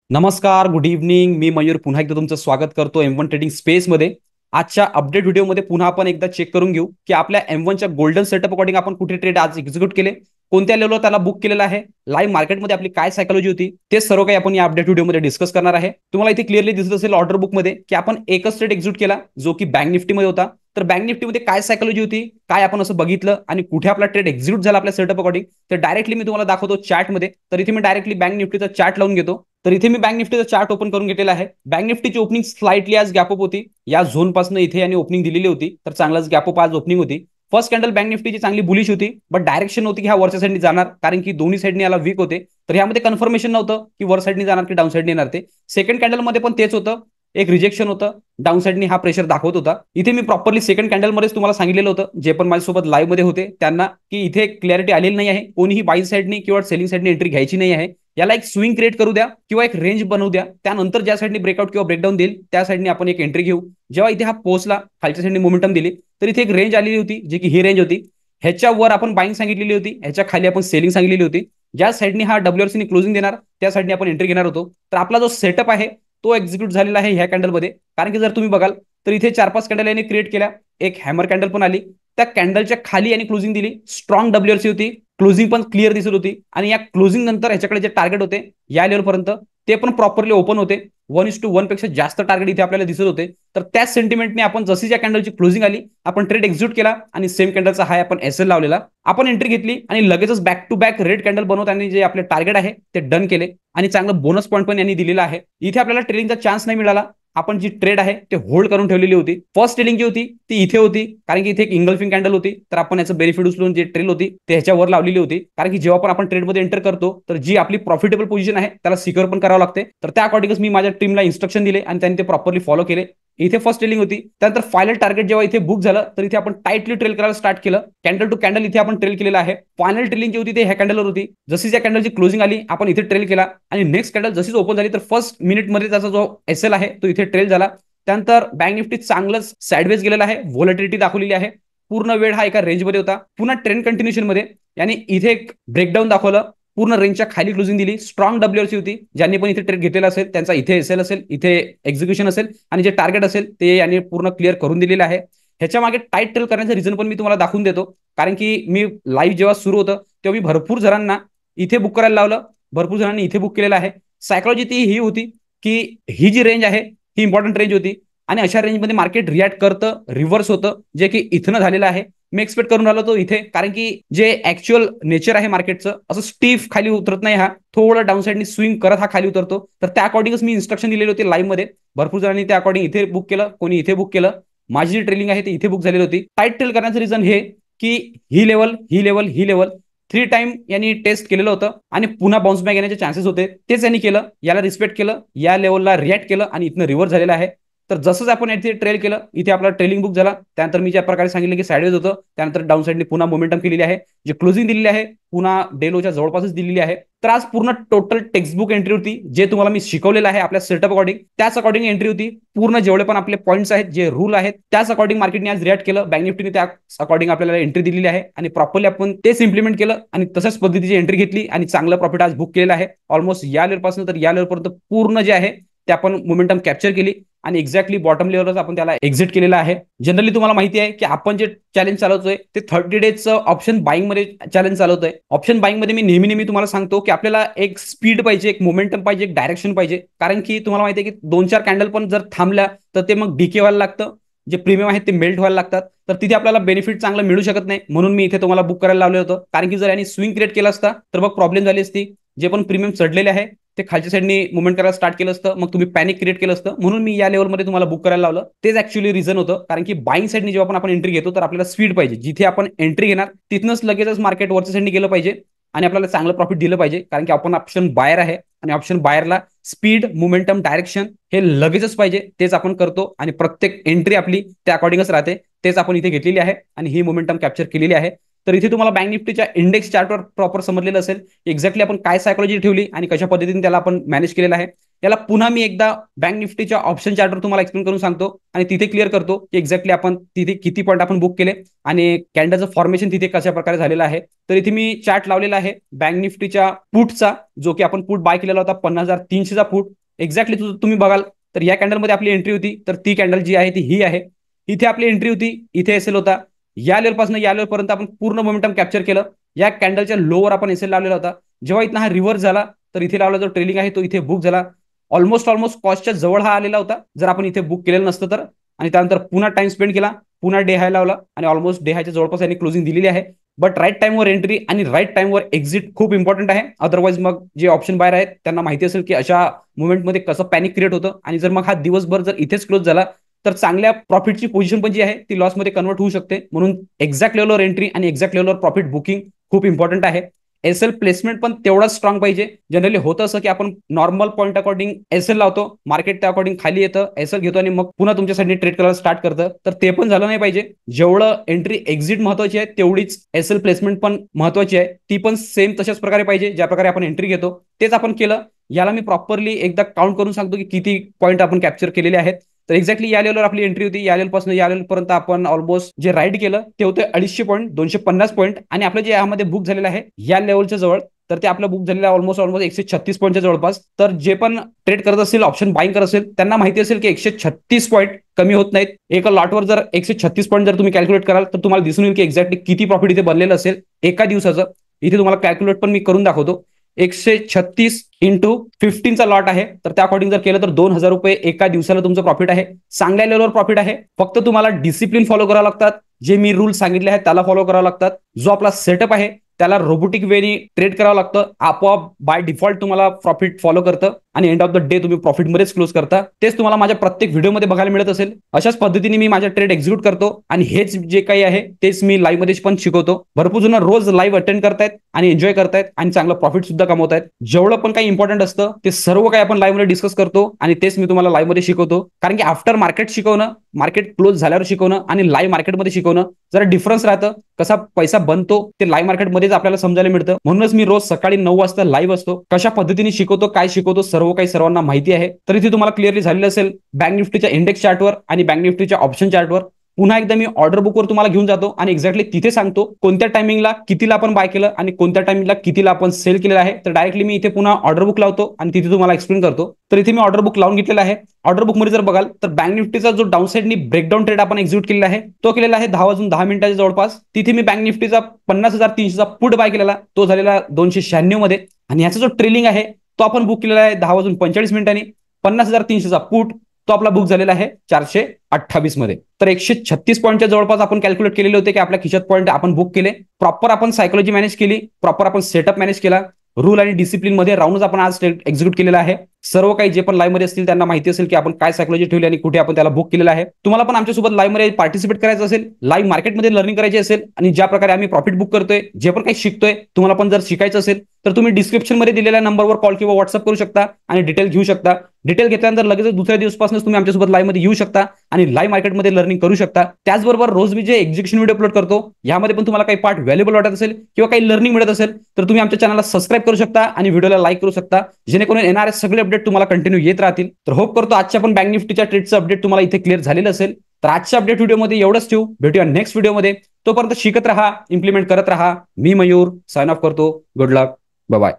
नमस्कार, good evening. मी मयूर पुन्हा एकदा तुमचं स्वागत करतो M1 ट्रेडिंग स्पेसमध्ये. आजच्या अपडेट व्हिडिओमध्ये पुन्हा आपण एकदा चेक करून घेऊ की आपल्या M1च्या गोल्डन सेटअप अकॉर्डिंग आपण कुठे ट्रेड आज एक्झिक्यूट केले, कोणत्या लेवलवर त्याला बुक केलेला आहे, लाईव्ह मार्केटमध्ये आपली काय सायकॉलॉजी होती, ते सर्व काही आपण या अपडेट व्हिडिओमध्ये डिस्कस करणार आहे. तुम्हाला इथे क्लिअरली दिसत असेल ऑर्डर बुकमध्ये की आपण एकच ट्रेड एक्झिक्यूट केला जो की बँक निफ्टीमध्ये होता. तर बँक निफ्टीमध्ये काय सायकॉलॉजी होती, काय आपण असं बघितलं आणि कुठे आपला ट्रेड एक्झिक्यूट झाला आपल्या सेटअप अकॉर्डिंग, तर डायरेक्टली मी तुम्हाला दाखवतो चार्टमध्ये. तर इथे मी डायरेक्टली बँक निफ्टीचा चार्ट लावून घेतो. तर इथे मी बँक निफ्टीचा चार्ट ओपन करून घेतलेला आहे. बँक निफ्टीची ओपनिंग स्लाइटली आज गॅप अप होती. या झोन पासून इथे आणि ओपनिंग दिलेली होती, तर चांगलाच गॅप अप आज ओपनिंग होती. फर्स्ट कॅन्डल बँक निफ्टीची चांगली बुलिश होती, बट डायरेक्शन होती की हा वरच्या साईडनी जाणार, कारण की दोन्ही साईडनी याला वीक होते. तर यामध्ये कन्फर्मेशन नव्हतं की वर साईडनी जाणार की डाऊन साईडनी येणार ते. सेकंड कॅन्डलमध्ये पण तेच होतं, एक रिजेक्शन होतं, डाऊन साईडनी हा प्रेशर दाखवत होता. इथे मी प्रॉपरली सेकंड कॅन्डलमध्येच तुम्हाला सांगितलेलं होतं, जे पण माझ्यासोबत लाईव्ह मध्ये होते त्यांना, की इथे क्लॅरिटी आलेली नाही आहे, कोणीही बाई साईडनी किंवा सेलिंग साईडनी एंट्री घ्यायची नाही आहे. याला एक स्विंग क्रिएट करू द्या किंवा एक रेंज बनवू द्या, त्यानंतर ज्या साईडनी ब्रेकआउट किंवा ब्रेकडाऊन देईल त्या साईडनी आपण एक एंट्री घेऊ. जेव्हा इथे हा पोहोचला, खालच्या साईडनी मोमेंटम दिली, तर इथे एक रेंज आलेली होती, जी की ही रेंज होती. ह्याच्यावर आपण बाईंग सांगितलेली होती, ह्याच्या खाली आपण सेलिंग सांगितलेली होती. ज्या साईडनी हा डब्ल्यूआरसी क्लोजिंग देणार त्या साईडनी आपण एंट्री घेणार होतो. तर आपला जो सेटअप आहे तो एक्झिक्यूट झालेला आहे ह्या कॅन्डलमध्ये. कारण की जर तुम्ही बघाल तर इथे 4-5 कॅन्डल याने क्रिएट केल्या, एक हॅमर कॅन्डल पण आली, त्या कॅन्डलच्या खाली आणि क्लोजिंग दिली, स्ट्रॉंग डब्ल्यूआरसी होती, क्लोजिंग पण क्लिअर दिसत होती. आणि या क्लोजिंग नंतर ह्याच्याकडे जे टार्गेट होते या लेवलपर्यंत ते पण प्रॉपरली ओपन होते. 1:1 पेक्षा जास्त टार्गेट इथे आपल्याला दिसत होते. तर त्याच सेंटिमेंटने आपण जशी ज्या कॅन्डलची क्लोजिंग आली आपण ट्रेड एक्झिक्यूट केला आणि सेम कॅन्डलचा हाय आपण एसएल लावलेला, आपण एंट्री घेतली आणि लगेचच back to back red candle बनवत आणि जे आपले टार्गेट आहे ते डन केले आणि चांगलं बोनस पॉईंट पण यांनी दिलेला आहे. इथे आपल्याला ट्रेडिंगचा चान्स नाही मिळाला. आपण जी ट्रेड आहे ते होल्ड करून ठेवलेली होती. फर्स्ट ट्रेडिंग जी होती ती इथे होती, कारण की इथे एक इंगल्फिंग कॅन्डल होती. तर आपण याचं बेनिफिट उचलून जी ट्रेल होती ते ह्याच्यावर लावलेली होती. कारण की जेव्हा पण आपण ट्रेडमध्ये एंटर करतो तर जी आपली प्रॉफिटेबल पोझिशन आहे त्याला सिक्युअर पण करावं लागते. तर त्या अकॉर्डिंगच मी माझ्या टीमला इन्स्ट्रक्शन दिले आणि त्यांनी ते प्रॉपरली फॉलो केले. इथे फर्स्ट ट्रेलिंग होती, त्यानंतर फायनल टार्गेट जेव्हा इथे बुक झालं तर इथे आपण टाइटली ट्रेल करायला स्टार्ट केलं. कॅन्डल टू कॅन्डल इथे आपण ट्रेल केलेला आहे. फायनल ट्रेलिंग जी होती ते ह्या कॅन्डलवर होती. जशी त्या कॅन्डलची क्लोजिंग आली आपण इथे ट्रेल केला आणि नेक्स्ट कॅन्डल जशीच ओपन झाली तर फर्स्ट मिनिटमध्ये त्याचा जो एसएल आहे तो इथे ट्रेल झाला. त्यानंतर बँक निफ्टी चांगलंच साइडवेज गेलेला आहे, व्होलॅटिलिटी दाखवलेली आहे. पूर्ण वेळ हा एका रेंजमध्ये होता, पुन्हा ट्रेंड कंटिन्युएशन मध्ये. यानी इथे एक ब्रेकडाऊन दाखवलं, पूर्ण रेंजच्या खाली क्लोजिंग दिली, स्ट्रॉंग डब्ल्यूआरसी होती. ज्यांनी पण इथे ट्रेड घेतलेला असेल त्यांचा इथे एसएल असेल, इथे एक्झिक्युशन असेल आणि जे टार्गेट असेल ते यांनी पूर्ण क्लिअर करून दिलेलं आहे. ह्याच्या मागे टाईट ट्रेल करण्याचं रिझन पण मी तुम्हाला दाखवून देतो. कारण की मी लाईव्ह जेव्हा सुरू होतं तेव्हा मी भरपूर जणांना इथे बुक करायला लावलं, भरपूर जणांनी इथे बुक केलेलं आहे. सायकॉलॉजी ती ही होती की ही जी रेंज आहे ही इम्पॉर्टंट रेंज होती आणि अशा रेंजमध्ये मार्केट रिॲक्ट करतं, रिव्हर्स होतं, जे की इथनं झालेलं आहे. मी एक्सपेक्ट करून राहिलो तो इथे, कारण की जे ऍक्च्युअल नेचर आहे मार्केटचं असं स्टीफ खाली उतरत नाही, हा थोडं डाऊन साईडनी स्विंग करत हा खाली उतरतो. तर त्या अकॉर्डिंगच मी इन्स्ट्रक्शन दिलेले होते लाईव्ह मध्ये. भरपूर जणांनी त्या अकॉर्डिंग इथे बुक केलं, कोणी इथे बुक केलं. माझी जी ट्रेलिंग आहे ती इथे बुक झालेली होती. टाईट ट्रेल करण्याचं रिझन हे की ही लेवल ही लेवल ही लेवल 3 टाइम यांनी टेस्ट केलेलं होतं आणि पुन्हा बाउन्स बॅक येण्याचे चान्सेस होते. तेच यांनी केलं, याला रिस्पेक्ट केलं, या लेवलला रिॲक्ट केलं आणि इथनं रिव्हर्स झालेलं आहे. तर जसंच आपण इथे ट्रेल केलं, इथे आपला ट्रेलिंग बुक झाला. त्यानंतर मी ज्या प्रकारे सांगितलं की साइडवेज होतं, त्यानंतर डाऊन साईडने पुन्हा मोमेंटम केलेली आहे, जे क्लोजिंग दिलेली आहे पुन्हा डेलोच्या जवळपासच दिलेली आहे. तर आज पूर्ण टोटल टेक्स्टबुक एंट्री होती, जे तुम्हाला मी शिकवलेलं आहे आपल्या सेटअप अकॉर्डिंग त्याच अकॉर्डिंग एंट्री होती. पूर्ण जेवढे पण आपले पॉईंट्स आहेत, जे रूल आहेत त्याच अकॉर्डिंग मार्केटने आज रिॲक्ट केलं. बँक निफ्टीने त्या अकॉर्डिंग आपल्याला एंट्री दिलेली आहे आणि प्रॉपरली आपण तेच इम्प्लिमेंट केलं आणि तशाच पद्धतीची एंट्री घेतली आणि चांगलं प्रॉफिट आज बुक केलेलं आहे. ऑलमोस्ट या लेवलपासून तर या लेवलपर्यंत पूर्ण जे आहे ते आपण मोमेंटम कॅप्चर केली आणि एक्झॅक्टली बॉटम लेवलच आपण त्याला एक्झिट केलेला आहे. जनरली तुम्हाला माहिती आहे की आपण जे चॅलेंज चालवतोय ते 30 डेजचं ऑप्शन बाईंग मध्ये चॅलेंज चालवतोय. ऑप्शन बाईंग मध्ये मी नेहमी तुम्हाला सांगतो की आपल्याला एक स्पीड पाहिजे, एक मोमेंटम पाहिजे, एक डायरेक्शन पाहिजे. कारण की तुम्हाला माहिती आहे की 2-4 कॅन्डल पण जर थांबल्या तर ते मग डीके व्हायला लागतं, जे प्रीमियम आहेत ते मेल्ट व्हायला लागतात. तर तिथे आपल्याला बेनिफिट चांगलं मिळू शकत नाही. म्हणून मी इथे तुम्हाला बुक करायला लावलं होतं. कारण की जर यांनी स्विंग क्रिएट केला असता तर मग प्रॉब्लेम झाली असती. जे पण प्रीमियम चढलेले आहे ते खालच्या साईडनी मुवमेंट करायला स्टार्ट केलं असतं, मग तुम्ही पॅनिक क्रिएट केलं असतं. म्हणून मी या लेवलमध्ये तुम्हाला बुक करायला लावलं. तेच ऍक्च्युअली रिझन होतं. कारण की बाईंग साईडनी जेव्हा आपण एंट्री घेतो तर आपल्याला स्पीड पाहिजे. जिथे आपण एंट्री घेणार तिथनंच लगेचच मार्केट वरच्या साईडनी गेलं पाहिजे आणि आपल्याला चांगलं प्रॉफिट दिलं पाहिजे. कारण की आपण ऑप्शन बायर आहे आणि ऑप्शन बायरला स्पीड, मोमेंटम, डायरेक्शन हे लगेचच पाहिजे. तेच आपण करतो आणि प्रत्येक एंट्री आपली त्या अकॉर्डिंगच राहते. तेच आपण इथे घेतलेली आहे आणि ही मोमेंटम कॅप्चर केलेली आहे. तर इथे तुम्हाला बँक निफ्टीच्या इंडेक्स चार्टवर प्रॉपर समजलेलं असेल एक्झॅक्टली आपण काय सायकॉलॉजी ठेवली आणि कशा पद्धतीने त्याला आपण मॅनेज केलेलं आहे. याला पुन्हा मी एकदा बँक निफ्टीच्या ऑप्शन चार्टवर तुम्हाला एक्सप्लेन करून सांगतो आणि तिथे क्लिअर करतो की एक्झॅक्टली आपण तिथे किती पॉईंट आपण बुक केले आणि कॅन्डलचं फॉर्मेशन तिथे कशा प्रकारे झालेलं आहे. तर इथे मी चार्ट लावलेला आहे बँक निफ्टीच्या पुटचा, जो की आपण पुट बाय केलेला होता 50,300चा पुट. एक्झॅक्टली तुम्ही बघाल तर या कॅन्डलमध्ये आपली एंट्री होती, तर ती कॅन्डल जी आहे ती ही आहे. इथे आपली एंट्री होती, इथे एसएल होता. या लेवलपासून या लेवलपर्यंत आपण पूर्ण मोमेंटम कॅप्चर केलं. या कॅन्डलच्या लोवर आपण एसएल लावलेला होता. जेव्हा इथं हा रिव्हर्स झाला तर इथे लावला जो ट्रेलिंग आहे तो इथे बुक झाला. ऑलमोस्ट कॉस्टच्या जवळ हा आलेला होता जर आपण इथे बुक केलेलं नसतं तर. आणि त्यानंतर पुन्हा टाइम स्पेंड केला, पुन्हा डे हाय लावला आणि ऑलमोस्ट डे हायच्या जवळपास यांनी क्लोजिंग दिलेली आहे. बट राईट टाइमवर एंट्री आणि राईट टाइमवर एक्झिट खूप इम्पॉर्टंट आहे. अदरवाईज मग जे ऑप्शन बायर आहेत त्यांना माहिती असेल की अशा मुवमेंटमध्ये कसं पॅनिक क्रिएट होतं, आणि जर मग हा दिवसभर जर इथेच क्लोज झाला तर चांगल्या प्रॉफिटची पोझिशन पण जी आहे ती लॉसमध्ये कन्वर्ट होऊ शकते. म्हणून एक्झॅक्ट लेवलवर एंट्री आणि एक्झॅक्ट लेवलवर प्रॉफिट बुकिंग खूप इम्पॉर्टंट आहे. एसएल प्लेसमेंट पण तेवढाच स्ट्रॉंग पाहिजे. जनरली होतं असं की आपण नॉर्मल पॉईंट अकॉर्डिंग एसएल लावतो, मार्केट त्या अकॉर्डिंग खाली येतं, एसएल घेतो आणि मग पुन्हा तुमच्यासाठी ट्रेड करायला स्टार्ट करतं. तर ते पण झालं नाही पाहिजे. जेवढं एंट्री एक्झिट महत्वाची आहे तेवढीच एसएल प्लेसमेंट पण महत्वाची आहे. ती पण सेम तशाच प्रकारे पाहिजे ज्या प्रकारे आपण एंट्री घेतो तेच आपण केलं. याला मी प्रॉपरली एकदा काउंट करून सांगतो की किती पॉईंट आपण कॅप्चर केलेले आहेत. तर एक्झॅक्टली या लेवलवर आपली एंट्री होती. या लेवलपासून या लेवलपर्यंत आपण ऑलमोस्ट जे राईट केलं ते होते 250 पॉईंट, 250 पॉईंट. आणि आपलं जे यामध्ये बुक झालेलं आहे या लेवलच्या जवळ, तर ते आपलं बुक झालेलं आहे ऑलमोस्ट 136 पॉईंटच्या जवळपास. तर जे पण ट्रेड करत असेल, ऑप्शन बाईंग करत असेल, त्यांना माहिती असेल की 136 पॉईंट कमी होत नाहीत. एका लॉटवर जर 136 पॉईंट जर तुम्ही कॅल्क्युलेट कराल तर तुम्हाला दिसून येईल की एक्झॅक्टली किती प्रॉफिट इथे बनलेलं असेल एका दिवसाचं. इथे तुम्हाला कॅल्क्युलेट पण मी करून दाखवतो. 136 इंटू 15चा लॉट आहे, तर त्या अकॉर्डिंग जर केलं तर 2,000 रुपये एका दिवसाला तुमचं प्रॉफिट आहे. चांगल्या लेवलवर प्रॉफिट आहे. फक्त तुम्हाला डिसिप्लिन फॉलो करावं लागतात. जे मी रूल सांगितले आहेत त्याला फॉलो करावं लागतात. जो आपला सेटअप आहे त्याला रोबोटिक वेनी ट्रेड करावं लागतं. आपोआप बाय डिफॉल्ट तुम्हाला प्रॉफिट फॉलो करतं आणि एंड ऑफ द डे तुम्ही प्रॉफिटमध्येच क्लोज करता. तेच तुम्हाला माझ्या प्रत्येक व्हिडिओमध्ये बघायला मिळत असेल. अशाच पद्धतीने मी माझ्या ट्रेड एक्झिक्यूट करतो आणि हेच जे काही आहे तेच मी लाईव्ह मध्ये पण शिकवतो. भरपूर जण रोज लाईव्ह अटेंड करतायत आणि एन्जॉय करतायत आणि चांगलं प्रॉफिट सुद्धा कमवतायत. जेवढं पण काही इम्पॉर्टंट असतं ते सर्व काही आपण लाईव्ह मध्ये डिस्कस करतो आणि तेच मी तुम्हाला लाईव्ह मध्ये शिकवतो. कारण की आफ्टर मार्केट शिकवणं, मार्केट क्लोज झाल्यावर शिकवणं आणि लाईव्ह मार्केटमध्ये शिकवणं जरा डिफरन्स राहतं. कसा पैसा बनतो ते लाईव्ह मार्केटमध्येच आपल्याला समजायला मिळतं. म्हणूनच मी रोज सकाळी 9 वाजता लाईव्ह असतो. कशा पद्धतीने शिकवतो, काय शिकवतो, सर्व काही सर्वांना माहिती आहे. तर इथे तुम्हाला क्लिअरली झालेलं असेल बँक निफ्टीच्या इंडेक्स चार्टवर आणि बँक निफ्टीच्या ऑप्शन चार्टवर. पुन्हा एकदा मी ऑर्डर बुकवर तुम्हाला घेऊन जातो आणि एक्झॅक्टली तिथे सांगतो कोणत्या टायमिंगला कितीला आपण बाय केलं आणि कोणत्या टायमिंगला कितीला आपण सेल केलेलं आहे. तर डायरेक्टली मी इथे पुन्हा ऑर्डर बुक लावतो आणि तिथे तुम्हाला एक्सप्लेन करतो. तर इथे मी ऑर्डर बुक लावून घेतलेला आहे. ऑर्डर बुक मध्ये जर बघाल तर बँक निफ्टीचा जो डाऊनसाइडनी ब्रेकडाऊन ट्रेड आपण एक्झिक्यूट केलेला आहे तो केलेला आहे 10 वाजून 10 मिनिटाच्या जवळपास. तिथे मी बँक निफ्टीचा 50,300चा पुट बाय केलेला, तो झालेला 296 मध्ये. आणि याचा जो ट्रेलिंग आहे तो आपण बुक केलेला आहे 10 वाजून 45 मिनिटांनी. 50,300चा पुट तो आपला बुक झालेला आहे 428 मध्ये. तर 136 पॉईंटच्या जवळपास आपण कॅल्क्युलेट केलेले होते की आपल्या खिशात पॉईंट आपण बुक केले. प्रॉपर आपण सायकोलॉजी मॅनेज केली, प्रॉपर आपण सेटअप मॅनेज केला, रूल आणि डिसिप्लिन मध्ये राहूनच आपण आज एक्झिक्यूट केलेला आहे. सर्व काही जे पण लाईव्ह मध्ये असतील त्यांना माहिती असेल की आपण काय सायकोलॉजी ठेवली आणि कुठे आपण त्याला बुक केलेला आहे. तुम्हाला पण आमच्यासोबत लाईव्ह मध्ये पार्टिसिपेट करायचं असेल, लाईव्ह मार्केटमध्ये लर्निंग करायची असेल आणि ज्या प्रकारे आम्ही प्रॉफिट बुक करतोय, जे पण काही शिकतोय, तुम्हाला पण जर शिकायचं असेल तर तुम्ही डिस्क्रिप्शन मध्ये दिलेल्या नंबरवर कॉल किंवा व्हॉट्सअप करू शकता आणि डिटेल घेऊ शकता. डिटेल घेतल्यानंतर लगेच दुसऱ्या दिवसापासूनच तुम्ही आमच्यासोबत लाईव्ह मध्ये येऊ शकता आणि लाईव्ह मार्केटमध्ये लर्निंग करू शकता. त्याचबरोबर रोज मी जे एक्झिक्युशन व्हिडिओ अपलोड करतो यामध्ये पण तुम्हाला काही पार्ट व्हॅल्युएबल वाटत असेल किंवा काही लर्निंग मिळत असेल तर तुम्ही आमच्या चॅनलला सबस्क्राईब करू शकता आणि व्हिडिओला लाईक करू शकता, जेणेकरून येणारे सगळे अपडेट तुम्हाला कंटिन्यू येत राहतील. तर होप करतो आजच्या पण बँक निफ्टीच्या ट्रेडचं अपडेट तुम्हाला इथे क्लिअर झालेलं असेल. तर आजच्या अपडेट व्हिडिओमध्ये एवढंच ठेवू. भेटूया नेक्स्ट व्हिडिओमध्ये. तोपर्यंत शिकत राहा, इम्प्लिमेंट करत राहा. मी मयूर साइन ऑफ करतो. गुड लक, बाय बाय.